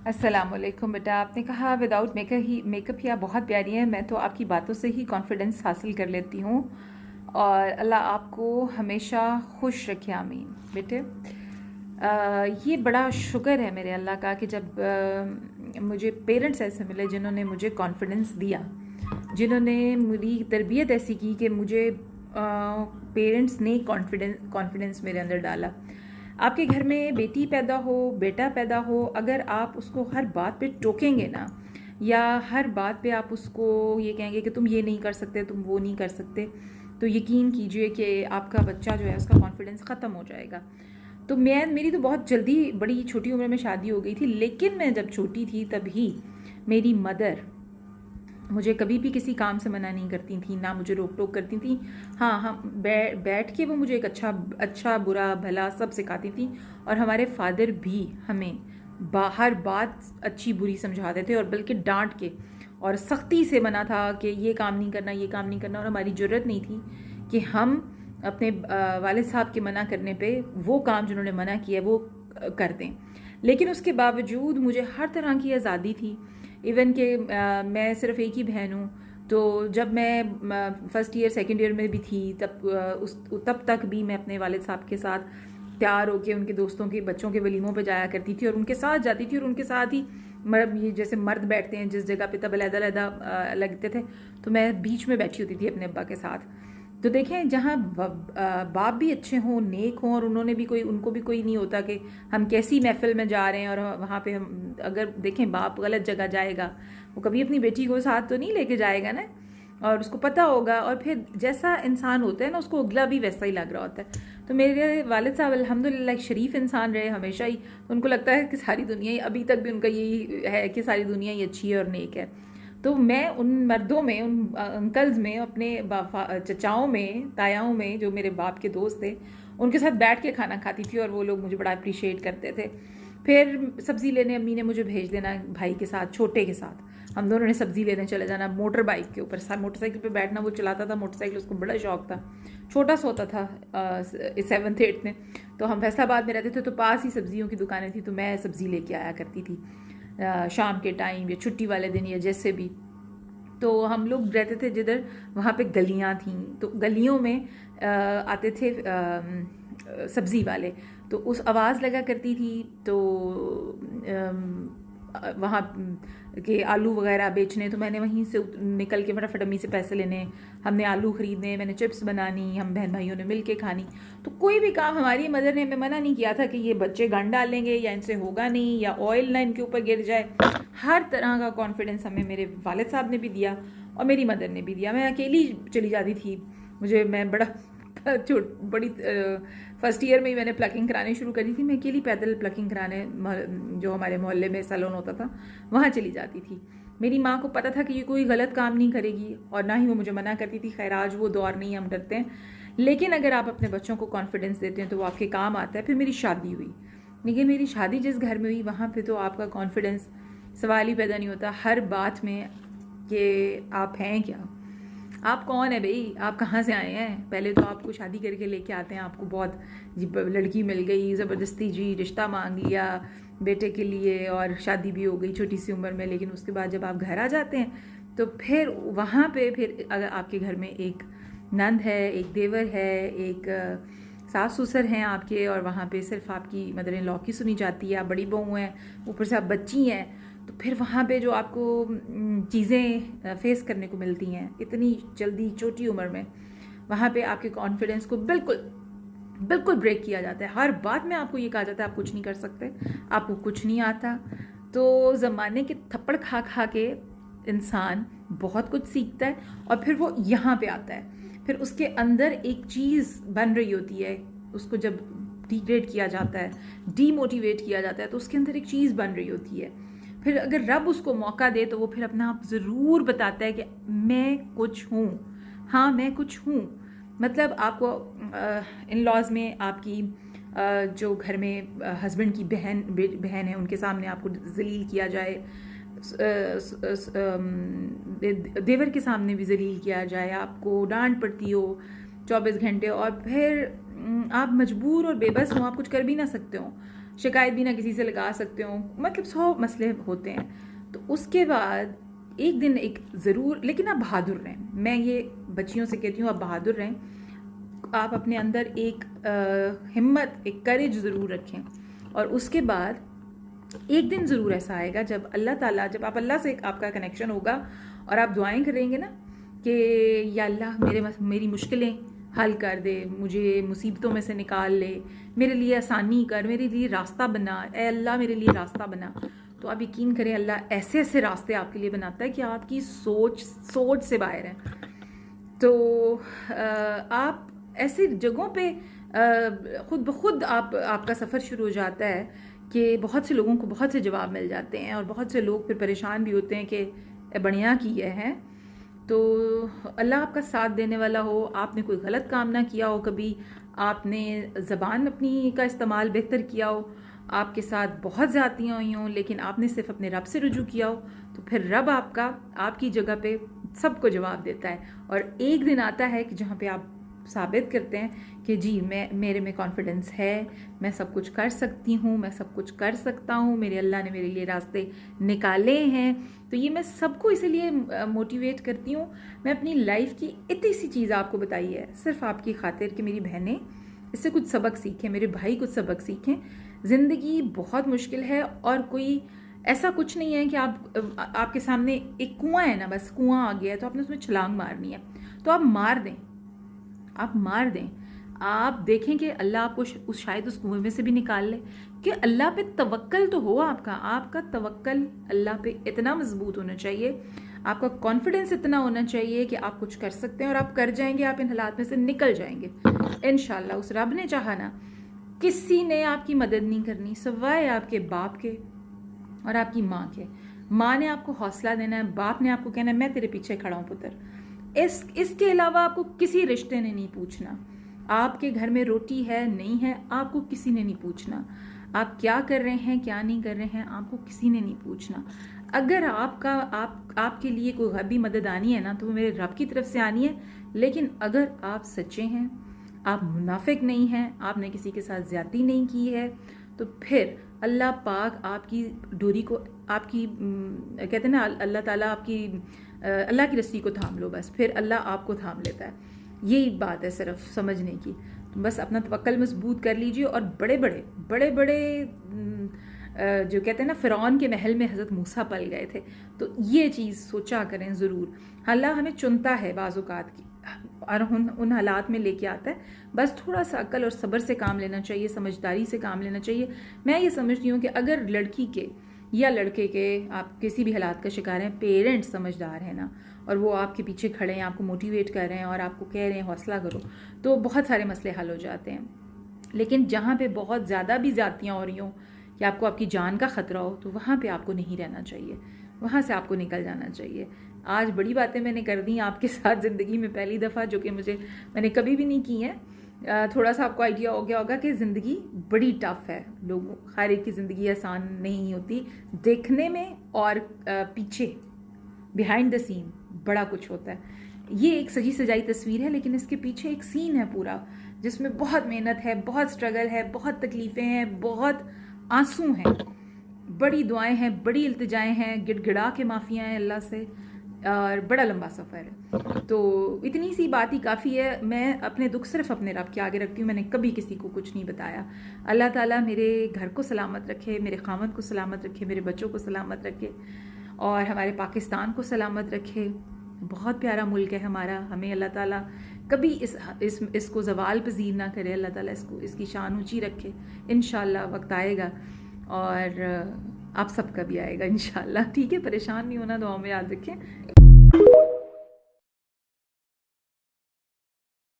अस्सलाम वालेकुम बेटा। आपने कहा विदाउट मेकअप ही आप बहुत प्यारी हैं। मैं तो आपकी बातों से ही कॉन्फिडेंस हासिल कर लेती हूँ, और अल्लाह आपको हमेशा खुश रखे, आमीन। बेटे, ये बड़ा शुक्र है मेरे अल्लाह का कि जब मुझे पेरेंट्स ऐसे मिले जिन्होंने मुझे कॉन्फिडेंस दिया, जिन्होंने मेरी तरबियत ऐसी की कि मुझे पेरेंट्स ने कॉन्फिडेंस मेरे अंदर डाला। आपके घर में बेटी पैदा हो, बेटा पैदा हो, अगर आप उसको हर बात पे टोकेंगे ना, या हर बात पे आप उसको ये कहेंगे कि तुम ये नहीं कर सकते, तुम वो नहीं कर सकते, तो यकीन कीजिए कि आपका बच्चा जो है उसका कॉन्फिडेंस ख़त्म हो जाएगा। तो मेरी तो बहुत जल्दी बड़ी छोटी उम्र में शादी हो गई थी, लेकिन मैं जब छोटी थी तभी मेरी मदर मुझे कभी भी किसी काम से मना नहीं करती थी, ना मुझे रोक टोक करती थी। हाँ, हम बैठ के वो मुझे एक अच्छा बुरा भला सब सिखाती थी, और हमारे फादर भी हमें बाहर बात अच्छी बुरी समझाते थे, और बल्कि डांट के और सख्ती से मना था कि ये काम नहीं करना, ये काम नहीं करना। और हमारी ज़रूरत नहीं थी कि हम अपने वालिद साहब के मना करने पे वो काम जिन्होंने मना किया वो कर दें। लेकिन उसके बावजूद मुझे हर तरह की आज़ादी थी। इवन कि मैं सिर्फ एक ही बहन हूँ, तो जब मैं फर्स्ट ईयर सेकंड ईयर में भी थी तब तक भी मैं अपने वालिद साहब के साथ तैयार होकर उनके दोस्तों के बच्चों के वलीमों पे जाया करती थी, और उनके साथ जाती थी, और उनके साथ ही ये जैसे मर्द बैठते हैं जिस जगह पे, तब अलग-अलग लगते थे, तो मैं बीच में बैठी होती थी अपने अब्बा के साथ। तो देखें, जहाँ बाप भी अच्छे हों, नेक हों, और उनको भी कोई नहीं होता कि हम कैसी महफिल में जा रहे हैं, और वहाँ पे हम अगर देखें बाप गलत जगह जाएगा, वो कभी अपनी बेटी को साथ तो नहीं लेके जाएगा ना, और उसको पता होगा, और फिर जैसा इंसान होता है ना उसको अगला भी वैसा ही लग रहा होता है। तो मेरे वालिद साहब अल्हम्दुलिल्लाह एक शरीफ इंसान रहे हमेशा ही। उनको लगता है कि सारी दुनिया ही, अभी तक भी उनका यही है कि सारी दुनिया ही अच्छी है और नेक है। तो मैं उन मर्दों में, उन अंकल्स में, अपने चचाओं में, तायाओं में, जो मेरे बाप के दोस्त थे, उनके साथ बैठ के खाना खाती थी, और वो लोग मुझे बड़ा अप्रिशिएट करते थे। फिर सब्ज़ी लेने अम्मी ने मुझे भेज देना भाई के साथ, छोटे के साथ। हम दोनों ने सब्ज़ी लेने चले जाना मोटर बाइक के ऊपर। मोटरसाइकिल पे बैठना, वो चलाता था मोटरसाइकिल, उसको बड़ा शौक था। छोटा सा होता था 7th 8th में। तो हम फैसलाबाद में रहते थे, तो पास ही सब्जियों की दुकानें थी, तो मैं सब्ज़ी लेके आया करती थी शाम के टाइम या छुट्टी वाले दिन या जैसे भी। तो हम लोग रहते थे जिधर, वहाँ पे गलियाँ थीं, तो गलियों में आते थे सब्ज़ी वाले, तो उस आवाज़ लगा करती थी। तो वहाँ के आलू वगैरह बेचने, तो मैंने वहीं से निकल के फटाफट अम्मी से पैसे लेने, हमने आलू ख़रीदने, मैंने चिप्स बनानी, हम बहन भाइयों ने मिल के खानी। तो कोई भी काम हमारी मदर ने हमें मना नहीं किया था कि ये बच्चे गंद डालेंगे, या इनसे होगा नहीं, या ऑयल ना इनके ऊपर गिर जाए। हर तरह का कॉन्फिडेंस हमें मेरे वालिद साहब ने भी दिया और मेरी मदर ने भी दिया। मैं अकेली चली जाती थी, मैं बड़ी फर्स्ट ईयर में ही मैंने प्लकिंग करानी शुरू करी थी। मैं अकेली पैदल प्लकिंग कराने, जो हमारे मोहल्ले में सैलून होता था, वहाँ चली जाती थी। मेरी माँ को पता था कि ये कोई गलत काम नहीं करेगी, और ना ही वो मुझे मना करती थी। खैर, आज वो दौर नहीं, हम डरते हैं, लेकिन अगर आप अपने बच्चों को कॉन्फिडेंस देते हैं तो वो आपके काम आता है। फिर मेरी शादी हुई, लेकिन मेरी शादी जिस घर में हुई, वहाँ पे तो आपका कॉन्फिडेंस सवाल ही पैदा नहीं होता हर बात में कि आप हैं क्या, आप कौन है भाई, आप कहाँ से आए हैं। पहले तो आपको शादी करके लेके आते हैं, आपको बहुत लड़की मिल गई, ज़बरदस्ती जी रिश्ता मांग लिया बेटे के लिए, और शादी भी हो गई छोटी सी उम्र में। लेकिन उसके बाद जब आप घर आ जाते हैं, तो फिर वहाँ पे फिर अगर आपके घर में एक नंद है, एक देवर है, एक सास ससुर हैं आपके, और वहाँ पे सिर्फ आपकी मदर इन लॉ की सुनी जाती है, आप बड़ी बहू हैं, ऊपर से आप बच्ची हैं, तो फिर वहाँ पे जो आपको चीज़ें फेस करने को मिलती हैं इतनी जल्दी छोटी उम्र में, वहाँ पे आपके कॉन्फिडेंस को बिल्कुल ब्रेक किया जाता है। हर बात में आपको ये कहा जाता है आप कुछ नहीं कर सकते, आपको कुछ नहीं आता। तो ज़माने के थप्पड़ खा खा के इंसान बहुत कुछ सीखता है, और फिर वो यहाँ पे आता है, फिर उसके अंदर एक चीज़ बन रही होती है। उसको जब डिग्रेड किया जाता है, डीमोटिवेट किया जाता है, तो उसके अंदर एक चीज़ बन रही होती है। फिर अगर रब उसको मौका दे तो वो फिर अपना आप ज़रूर बताता है कि मैं कुछ हूँ, हाँ मैं कुछ हूँ। मतलब आपको इन लॉज में आपकी जो घर में हस्बैंड की बहन है, उनके सामने आपको जलील किया जाए, देवर के सामने भी जलील किया जाए, आपको डांट पड़ती हो 24 घंटे, और फिर आप मजबूर और बेबस हो, आप कुछ कर भी ना सकते हो। شکایت بھی نہ کسی سے لگا سکتے ہوں، مطلب 100 مسئلے ہوتے ہیں. تو اس کے بعد ایک دن ایک ضرور، لیکن آپ بہادر رہیں. میں یہ بچیوں سے کہتی ہوں آپ بہادر رہیں، آپ اپنے اندر ایک ہمت، ایک کریج ضرور رکھیں. اور اس کے بعد ایک دن ضرور ایسا آئے گا جب اللہ تعالیٰ، جب آپ اللہ سے آپ کا کنیکشن ہوگا اور آپ دعائیں کریں گے نا کہ یا اللہ میری مشکلیں حل کر دے، مجھے مصیبتوں میں سے نکال لے، میرے لیے آسانی کر، میرے لیے راستہ بنا، اے اللہ میرے لیے راستہ بنا. تو آپ یقین کریں اللہ ایسے ایسے راستے آپ کے لیے بناتا ہے کہ آپ کی سوچ سے باہر ہیں. تو آپ ایسی جگہوں پہ خود بخود آپ کا سفر شروع ہو جاتا ہے کہ بہت سے لوگوں کو بہت سے جواب مل جاتے ہیں، اور بہت سے لوگ پھر پریشان بھی ہوتے ہیں کہ بڑھیا کیے ہیں. تو اللہ آپ کا ساتھ دینے والا ہو. آپ نے کوئی غلط کام نہ کیا ہو، کبھی آپ نے زبان اپنی کا استعمال بہتر کیا ہو، آپ کے ساتھ بہت زیادتیاں ہوئی ہوں، لیکن آپ نے صرف اپنے رب سے رجوع کیا ہو، تو پھر رب آپ کی جگہ پہ سب کو جواب دیتا ہے. اور ایک دن آتا ہے کہ جہاں پہ آپ ثابت کرتے ہیں کہ جی میرے میں کانفیڈنس ہے، میں سب کچھ کر سکتی ہوں، میں سب کچھ کر سکتا ہوں، میرے اللہ نے میرے لیے راستے نکالے ہیں. تو یہ میں سب کو اسی لیے موٹیویٹ کرتی ہوں. میں اپنی لائف کی اتنی سی چیز آپ کو بتائی ہے صرف آپ کی خاطر کہ میری بہنیں اس سے کچھ سبق سیکھیں، میرے بھائی کچھ سبق سیکھیں. زندگی بہت مشکل ہے، اور کوئی ایسا کچھ نہیں ہے کہ آپ کے سامنے ایک کنواں ہے نا، بس کنواں آ گیا ہے تو آپ نے اس میں چھلانگ مارنی ہے، تو آپ مار دیں. آپ دیکھیں کہ اللہ آپ کو شاید اس کنویں میں سے بھی نکال لے. کہ اللہ پہ توکل تو ہو، آپ کا توکل اللہ پہ اتنا مضبوط ہونا چاہیے، آپ کا کانفیڈنس اتنا ہونا چاہیے کہ آپ کچھ کر سکتے ہیں اور آپ کر جائیں گے، آپ ان حالات میں سے نکل جائیں گے انشاءاللہ. اس رب نے چاہا نا، کسی نے آپ کی مدد نہیں کرنی سوائے آپ کے باپ کے اور آپ کی ماں کے. ماں نے آپ کو حوصلہ دینا ہے، باپ نے آپ کو کہنا ہے میں تیرے پیچھے کھڑا ہوں پتر. اس کے علاوہ آپ کو کسی رشتے نے نہیں پوچھنا. آپ کے گھر میں روٹی ہے نہیں ہے، آپ کو کسی نے نہیں پوچھنا. آپ کیا کر رہے ہیں کیا نہیں کر رہے ہیں، آپ کو کسی نے نہیں پوچھنا. اگر آپ کے لیے کوئی غیبی مدد آنی ہے نا تو وہ میرے رب کی طرف سے آنی ہے. لیکن اگر آپ سچے ہیں، آپ منافق نہیں ہیں، آپ نے کسی کے ساتھ زیادتی نہیں کی ہے، تو پھر اللہ پاک آپ کی ڈوری کو، آپ کی کہتے ہیں نا اللہ تعالیٰ آپ کی اللہ کی رسی کو تھام لو، بس پھر اللہ آپ کو تھام لیتا ہے. یہی بات ہے صرف سمجھنے کی. بس اپنا توکل مضبوط کر لیجئے. اور بڑے بڑے جو کہتے ہیں نا فرعون کے محل میں حضرت موسیٰ پل گئے تھے، تو یہ چیز سوچا کریں ضرور. اللہ ہمیں چنتا ہے بعض اوقات کی اور ان حالات میں لے کے آتا ہے. بس تھوڑا سا عقل اور صبر سے کام لینا چاہیے، سمجھداری سے کام لینا چاہیے. میں یہ سمجھتی ہوں کہ اگر لڑکی کے یا لڑکے کے آپ کسی بھی حالات کا شکار ہیں، پیرنٹس سمجھدار ہیں نا، اور وہ آپ کے پیچھے کھڑے ہیں، آپ کو موٹیویٹ کر رہے ہیں اور آپ کو کہہ رہے ہیں حوصلہ کرو، تو بہت سارے مسئلے حل ہو جاتے ہیں. لیکن جہاں پہ بہت زیادہ بھی زیادتیاں ہو رہی ہوں کہ آپ کو آپ کی جان کا خطرہ ہو، تو وہاں پہ آپ کو نہیں رہنا چاہیے، وہاں سے آپ کو نکل جانا چاہیے. آج بڑی باتیں میں نے کر دی آپ کے ساتھ زندگی میں پہلی دفعہ، جو کہ میں نے کبھی بھی نہیں کی ہیں. تھوڑا سا آپ کو آئیڈیا ہو گیا ہوگا کہ زندگی بڑی ٹف ہے. لوگوں ہر ایک کی زندگی آسان نہیں ہوتی، دیکھنے میں اور پیچھے بیہائنڈ دا سین بڑا کچھ ہوتا ہے. یہ ایک سجی سجائی تصویر ہے، لیکن اس کے پیچھے ایک سین ہے پورا، جس میں بہت محنت ہے، بہت سٹرگل ہے، بہت تکلیفیں ہیں، بہت آنسو ہیں، بڑی دعائیں ہیں، بڑی التجائیں ہیں، گڑ گڑا کے معافیاں ہیں اللہ سے، اور بڑا لمبا سفر ہے. تو اتنی سی بات ہی کافی ہے. میں اپنے دکھ صرف اپنے رب کے آگے رکھتی ہوں، میں نے کبھی کسی کو کچھ نہیں بتایا. اللہ تعالیٰ میرے گھر کو سلامت رکھے، میرے خامد کو سلامت رکھے، میرے بچوں کو سلامت رکھے، اور ہمارے پاکستان کو سلامت رکھے. بہت پیارا ملک ہے ہمارا. ہمیں اللہ تعالیٰ کبھی اس کو زوال پذیر نہ کرے. اللہ تعالیٰ اس کی شان اونچی رکھے. انشاءاللہ وقت آئے گا، اور آپ سب کا بھی آئے گا انشاءاللہ. ٹھیک ہے، پریشان نہیں ہونا، دعاؤں میں یاد رکھیں.